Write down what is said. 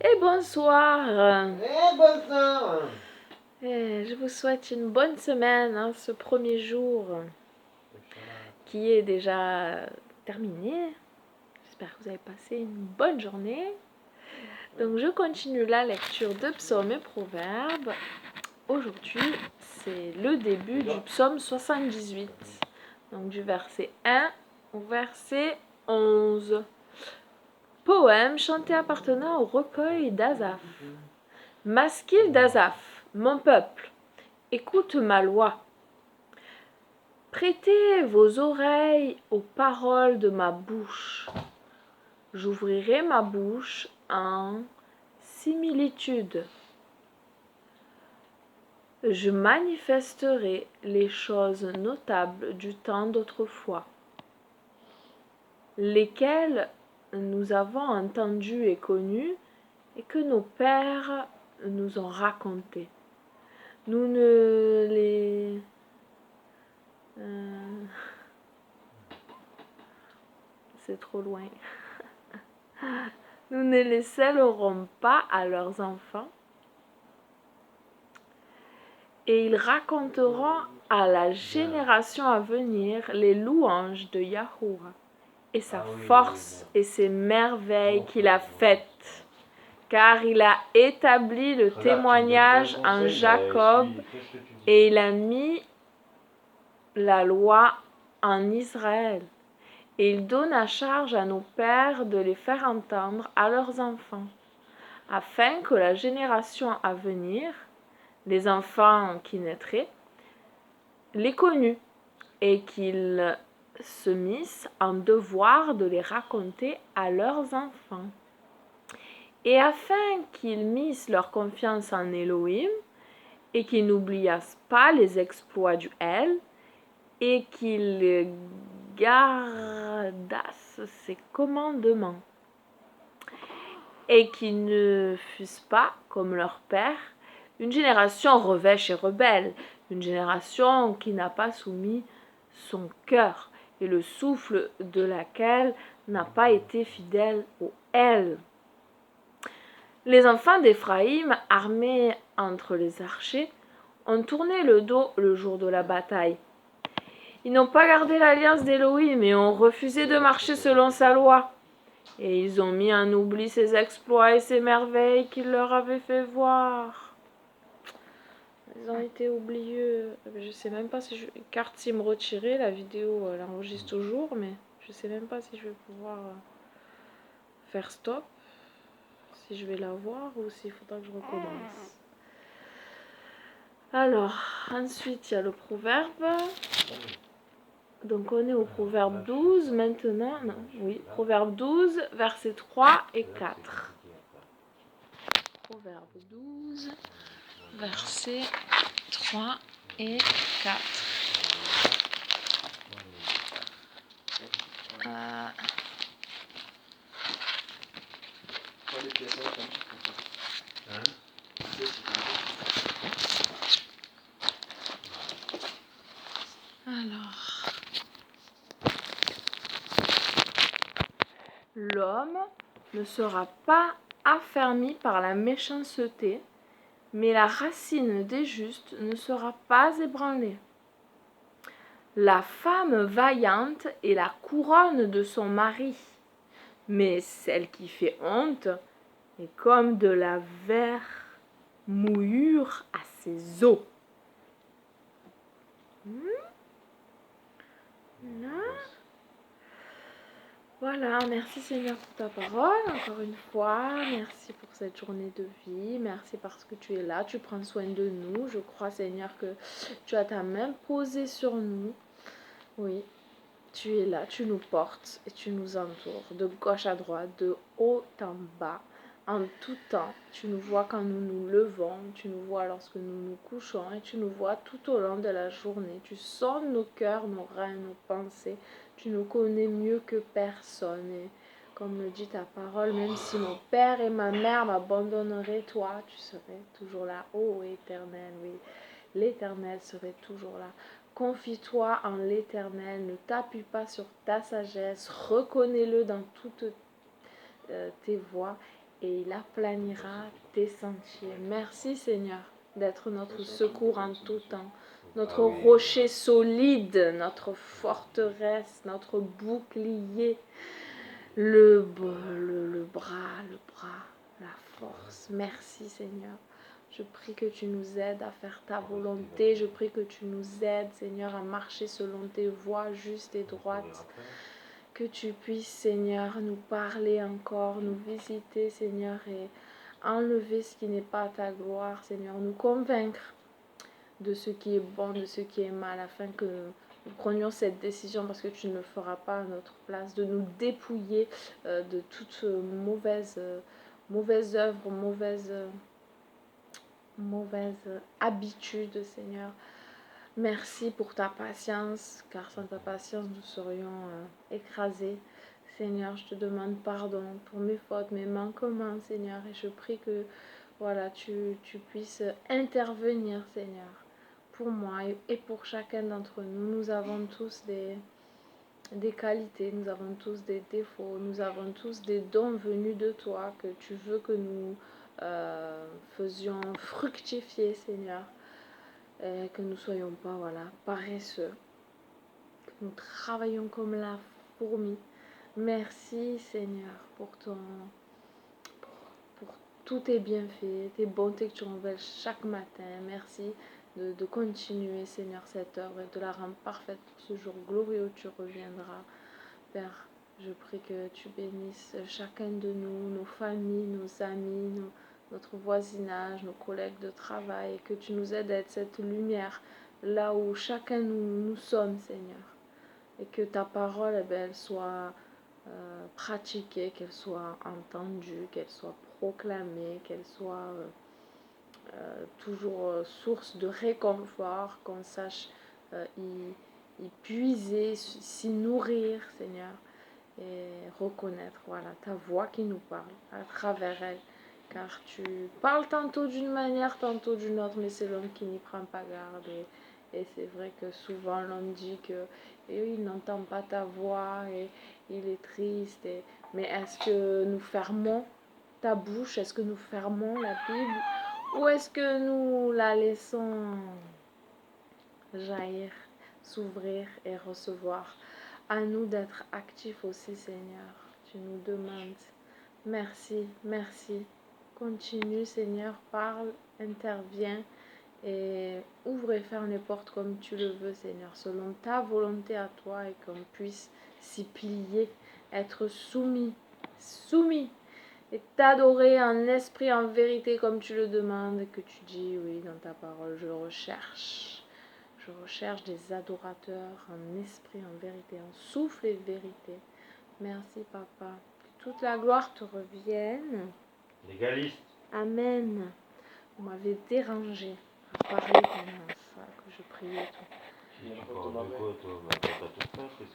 Et bonsoir. Bonsoir. Je vous souhaite une bonne semaine, hein, ce premier jour qui est déjà terminé. J'espère que vous avez passé une bonne journée. Donc je continue la lecture de psaumes et proverbes. Aujourd'hui, c'est le début du psaume 78. Donc du verset 1 au verset 11. Poème chanté appartenant au recueil d'Asaph. Masquil d'Asaph, mon peuple, écoute ma loi. Prêtez vos oreilles aux paroles de ma bouche. J'ouvrirai ma bouche en similitude. Je manifesterai les choses notables du temps d'autrefois, lesquelles nous avons entendues et connues et que nos pères nous ont racontées. Nous ne les... c'est trop loin. Nous ne les scellerons pas à leurs enfants, et ils raconteront à la génération à venir les louanges de Yahuwah et sa force et ses merveilles qu'il a faites, car il a établi le témoignage en Jacob et il a mis la loi en Israël. Et il donne à charge à nos pères de les faire entendre à leurs enfants, afin que la génération à venir, les enfants qui naîtraient, les connût, et qu'ils se missent en devoir de les raconter à leurs enfants. Et afin qu'ils missent leur confiance en Elohim, et qu'ils n'oubliassent pas les exploits du El, et qu'ils gardassent ses commandements, et qu'ils ne fussent pas, comme leur père, une génération revêche et rebelle, une génération qui n'a pas soumis son cœur, et le souffle de laquelle n'a pas été fidèle au El. Les enfants d'Éphraïm, armés entre les archers, ont tourné le dos le jour de la bataille. Ils n'ont pas gardé l'alliance d'Élohim et ont refusé de marcher selon sa loi. Et ils ont mis en oubli ses exploits et ses merveilles qu'il leur avait fait voir. Ils ont été oublieux. Je sais même pas si je... Car si me retirer, la vidéo elle enregistre toujours, mais je sais même pas si je vais pouvoir faire stop. Si je vais la voir ou s'il faudra que je recommence. Alors, ensuite il y a le proverbe. Donc on est au proverbe 12 maintenant. Non, oui, proverbe 12, versets 3 et 4. Proverbe 12, versets 3 et 4. Alors, l'homme ne sera pas affermi par la méchanceté, mais la racine des justes ne sera pas ébranlée. La femme vaillante est la couronne de son mari, mais celle qui fait honte est comme de la vermouillure à ses os. Voilà, merci Seigneur pour ta parole, encore une fois. Merci pour cette journée de vie. Merci parce que tu es là, tu prends soin de nous. Je crois Seigneur que tu as ta main posée sur nous. Oui, tu es là, tu nous portes et tu nous entoures de gauche à droite, de haut en bas. En tout temps, tu nous vois quand nous nous levons, tu nous vois lorsque nous nous couchons et tu nous vois tout au long de la journée. Tu sondes nos cœurs, nos reins, nos pensées. Tu nous connais mieux que personne. Et comme le dit ta parole, même si mon père et ma mère m'abandonneraient, toi, tu serais toujours là. Oh Éternel, oui, l'Éternel serait toujours là. Confie-toi en l'Éternel, ne t'appuie pas sur ta sagesse, reconnais-le dans toutes tes voies et il aplanira tes sentiers. Merci Seigneur d'être notre secours en tout temps, notre rocher solide, notre forteresse, notre bouclier, le bras, la force. Merci Seigneur. Je prie que tu nous aides à faire ta volonté. Je prie que tu nous aides, Seigneur, à marcher selon tes voies justes et droites. Que tu puisses, Seigneur, nous parler encore, nous visiter, Seigneur, et enlever ce qui n'est pas ta gloire, Seigneur. Nous convaincre de ce qui est bon, de ce qui est mal, afin que nous prenions cette décision, parce que tu ne le feras pas à notre place, de nous dépouiller de toute mauvaise œuvre, mauvaise habitude, Seigneur. Merci pour ta patience, car sans ta patience, nous serions écrasés. Seigneur, je te demande pardon pour mes fautes, mes manquements, Seigneur, et je prie que voilà, tu puisses intervenir, Seigneur, pour moi et pour chacun d'entre nous. Nous avons tous des qualités, nous avons tous des défauts, nous avons tous des dons venus de toi que tu veux que nous faisions fructifier, Seigneur. Et que nous ne soyons pas paresseux, que nous travaillons comme la fourmi. Merci Seigneur pour tous tes bienfaits, tes bontés que tu révèles chaque matin. Merci de continuer Seigneur cette œuvre et de la rendre parfaite pour ce jour glorieux où tu reviendras. Père, je prie que tu bénisses chacun de nous, nos familles, nos amis, notre voisinage, nos collègues de travail, et que tu nous aides à être cette lumière là où chacun nous sommes, Seigneur. Et que ta parole, elle soit pratiquée, qu'elle soit entendue, qu'elle soit proclamée, qu'elle soit toujours source de réconfort, qu'on sache y puiser, s'y nourrir, Seigneur, et reconnaître ta voix qui nous parle à travers elle, car tu parles tantôt d'une manière, tantôt d'une autre, mais c'est l'homme qui n'y prend pas garde. Et c'est vrai que souvent l'homme dit que il n'entend pas ta voix et il est triste. Mais est-ce que nous fermons ta bouche? Est-ce que nous fermons la Bible? Ou est-ce que nous la laissons jaillir, s'ouvrir et recevoir? À nous d'être actifs aussi, Seigneur. Tu nous demandes. Merci, merci. Continue, Seigneur, parle, interviens et ouvre et ferme les portes comme tu le veux, Seigneur, selon ta volonté à toi, et qu'on puisse s'y plier, être soumis et t'adorer en esprit, en vérité, comme tu le demandes, et que tu dis, oui, dans ta parole, je recherche des adorateurs en esprit, en vérité, en souffle et vérité. Merci, Papa. Que toute la gloire te revienne. Légaliste. Amen. Vous m'avez dérangé à parler pendant ça, que je priais tout. Tu parles de quoi, toi? Bah, t'as tout fait,